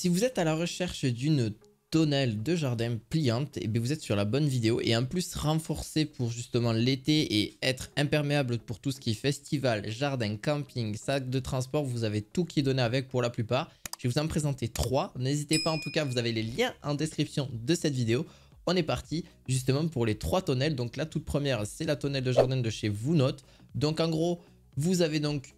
Si vous êtes à la recherche d'une tonnelle de jardin pliante, et bien vous êtes sur la bonne vidéo. Et en plus renforcée pour justement l'été et être imperméable pour tout ce qui est festival, jardin, camping, sac de transport, vous avez tout qui est donné avec pour la plupart. Je vais vous en présenter 3. N'hésitez pas, en tout cas vous avez les liens en description de cette vidéo. On est parti justement pour les 3 tonnelles. Donc la toute première, c'est la tonnelle de jardin de chez Voonote. Donc en gros, vous avez donc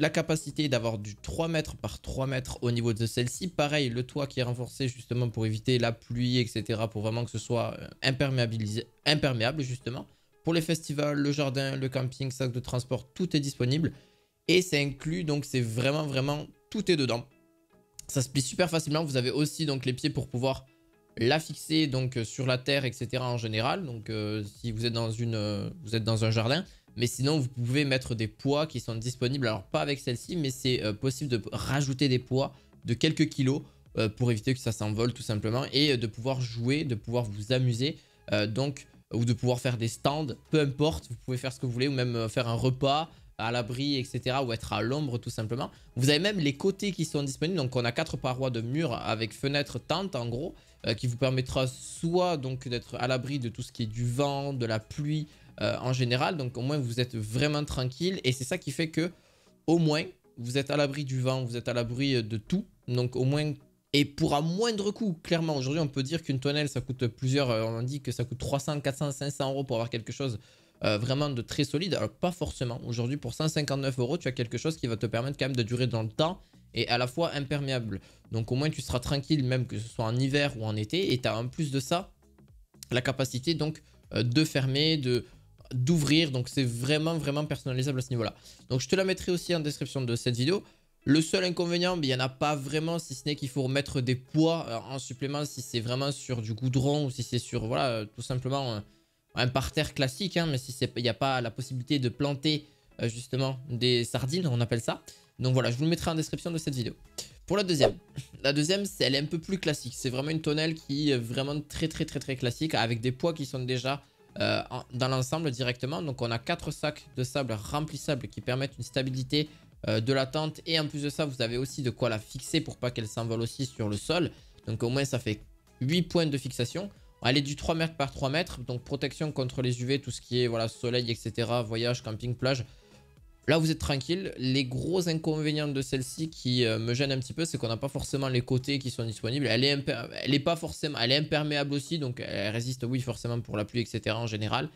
la capacité d'avoir du 3 mètres par 3 mètres au niveau de celle-ci. Pareil, le toit qui est renforcé justement pour éviter la pluie, etc. Pour vraiment que ce soit imperméable justement. Pour les festivals, le jardin, le camping, sac de transport, tout est disponible. Et c'est inclus, donc c'est vraiment, tout est dedans. Ça se plie super facilement. Vous avez aussi donc les pieds pour pouvoir la fixer donc sur la terre, etc. en général. Donc si vous êtes dans un jardin. Mais sinon, vous pouvez mettre des poids qui sont disponibles. Alors, pas avec celle-ci, mais c'est possible de rajouter des poids de quelques kilos pour éviter que ça s'envole tout simplement. Et de pouvoir jouer, de pouvoir vous amuser. Ou de pouvoir faire des stands, peu importe. Vous pouvez faire ce que vous voulez ou même faire un repas à l'abri, etc. Ou être à l'ombre tout simplement. Vous avez même les côtés qui sont disponibles. Donc, on a 4 parois de mur avec fenêtre tente en gros. Qui vous permettra soit donc d'être à l'abri de tout ce qui est du vent, de la pluie, en général. Donc au moins vous êtes vraiment tranquille. Et c'est ça qui fait que au moins vous êtes à l'abri du vent, vous êtes à l'abri de tout. Donc au moins, et pour un moindre coût, clairement aujourd'hui on peut dire qu'une tonnelle ça coûte plusieurs, on dit que ça coûte 300, 400, 500 euros pour avoir quelque chose vraiment de très solide. Alors pas forcément, aujourd'hui pour 159 euros tu as quelque chose qui va te permettre quand même de durer dans le temps et à la fois imperméable. Donc au moins tu seras tranquille même que ce soit en hiver ou en été. Et tu as en plus de ça la capacité donc de fermer, d'ouvrir. Donc c'est vraiment personnalisable à ce niveau là. Donc je te la mettrai aussi en description de cette vidéo. Le seul inconvénient, il n'y en a pas vraiment, si ce n'est qu'il faut remettre des poids en supplément si c'est vraiment sur du goudron ou si c'est sur voilà tout simplement un parterre classique, hein. Mais si il n'y a pas la possibilité de planter justement des sardines, on appelle ça. Donc voilà, je vous le mettrai en description de cette vidéo. Pour la deuxième, elle est un peu plus classique. C'est vraiment une tonnelle qui est vraiment très classique avec des poids qui sont déjà dans l'ensemble directement. Donc on a 4 sacs de sable remplissables qui permettent une stabilité de la tente. Et en plus de ça, vous avez aussi de quoi la fixer pour pas qu'elle s'envole aussi sur le sol. Donc au moins ça fait 8 points de fixation. Elle est du 3 mètres par 3 mètres. Donc protection contre les UV, tout ce qui est voilà, soleil, etc. Voyage, camping, plage. Là, vous êtes tranquille. Les gros inconvénients de celle-ci qui me gênent un petit peu, c'est qu'on n'a pas forcément les côtés qui sont disponibles. Elle est pas forcément, elle est imperméable aussi, donc elle résiste, oui, forcément pour la pluie, etc. en général.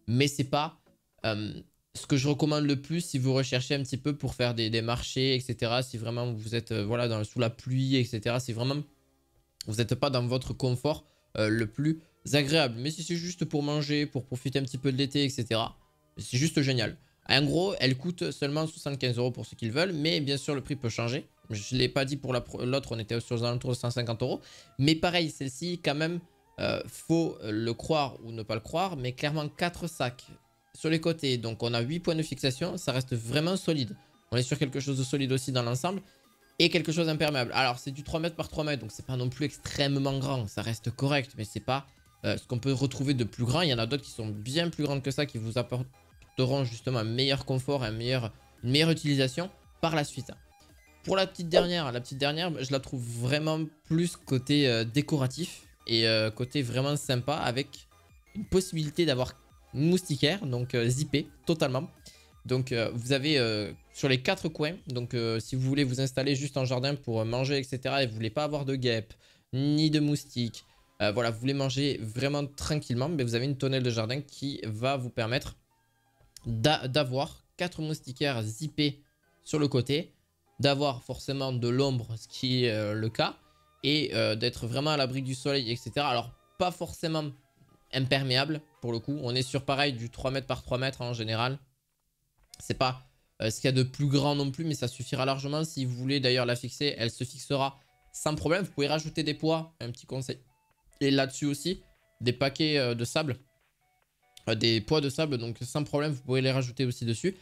Mais c'est pas ce que je recommande le plus si vous recherchez un petit peu pour faire des marchés, etc. Si vraiment vous êtes voilà, sous la pluie, etc. Si vraiment vous n'êtes pas dans votre confort le plus agréable. Mais si c'est juste pour manger, pour profiter un petit peu de l'été, etc. C'est juste génial. En gros, elle coûte seulement 75 euros pour ceux qui le veulent. Mais bien sûr, le prix peut changer. Je ne l'ai pas dit pour l'autre, on était sur les alentours de 150 euros. Mais pareil, celle-ci, quand même, faut le croire ou ne pas le croire. Mais clairement, 4 sacs sur les côtés. Donc, on a 8 points de fixation. Ça reste vraiment solide. On est sur quelque chose de solide aussi dans l'ensemble. Et quelque chose d'imperméable. Alors, c'est du 3 mètres par 3 mètres. Donc, c'est pas non plus extrêmement grand. Ça reste correct. Mais c'est pas ce qu'on peut retrouver de plus grand. Il y en a d'autres qui sont bien plus grandes que ça, qui vous apportent justement un meilleur confort, une meilleure utilisation par la suite. Pour la petite dernière, je la trouve vraiment plus côté décoratif et côté vraiment sympa avec une possibilité d'avoir une moustiquaire, donc zippée totalement. Donc vous avez sur les 4 coins, donc si vous voulez vous installer juste en jardin pour manger, etc. et vous voulez pas avoir de guêpes ni de moustiques, voilà, vous voulez manger vraiment tranquillement, mais vous avez une tonnelle de jardin qui va vous permettre d'avoir 4 moustiquaires zippés sur le côté, d'avoir forcément de l'ombre, ce qui est le cas, et d'être vraiment à l'abri du soleil, etc. Alors, pas forcément imperméable, pour le coup. On est sur pareil du 3 mètres par 3 mètres en général. C'est pas ce qu'il y a de plus grand non plus, mais ça suffira largement. Si vous voulez d'ailleurs la fixer, elle se fixera sans problème. Vous pouvez rajouter des poids, un petit conseil. Et là-dessus aussi, des paquets de sable. Des poids de sable, donc sans problème vous pouvez les rajouter aussi dessus.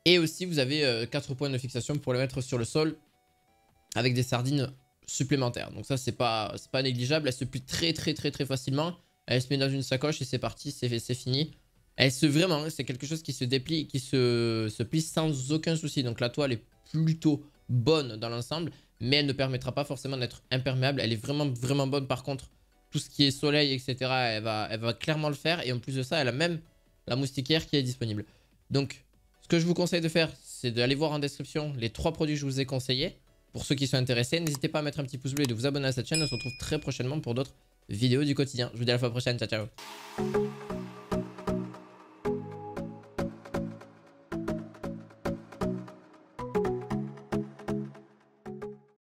Et aussi vous avez 4 points de fixation pour les mettre sur le sol avec des sardines supplémentaires. Donc ça c'est pas négligeable. Elle se plie très facilement. Elle se met dans une sacoche et c'est parti, c'est fini. Elle se vraiment, c'est quelque chose qui se déplie, qui se plie sans aucun souci. Donc la toile est plutôt bonne dans l'ensemble. mais elle ne permettra pas forcément d'être imperméable. Elle est vraiment, vraiment bonne par contre. Tout ce qui est soleil, etc., elle va clairement le faire. Et en plus de ça, elle a même la moustiquaire qui est disponible. Donc, ce que je vous conseille de faire, c'est d'aller voir en description les 3 produits que je vous ai conseillés. Pour ceux qui sont intéressés, n'hésitez pas à mettre un petit pouce bleu et de vous abonner à cette chaîne. On se retrouve très prochainement pour d'autres vidéos du quotidien. Je vous dis à la fois prochaine. Ciao, ciao.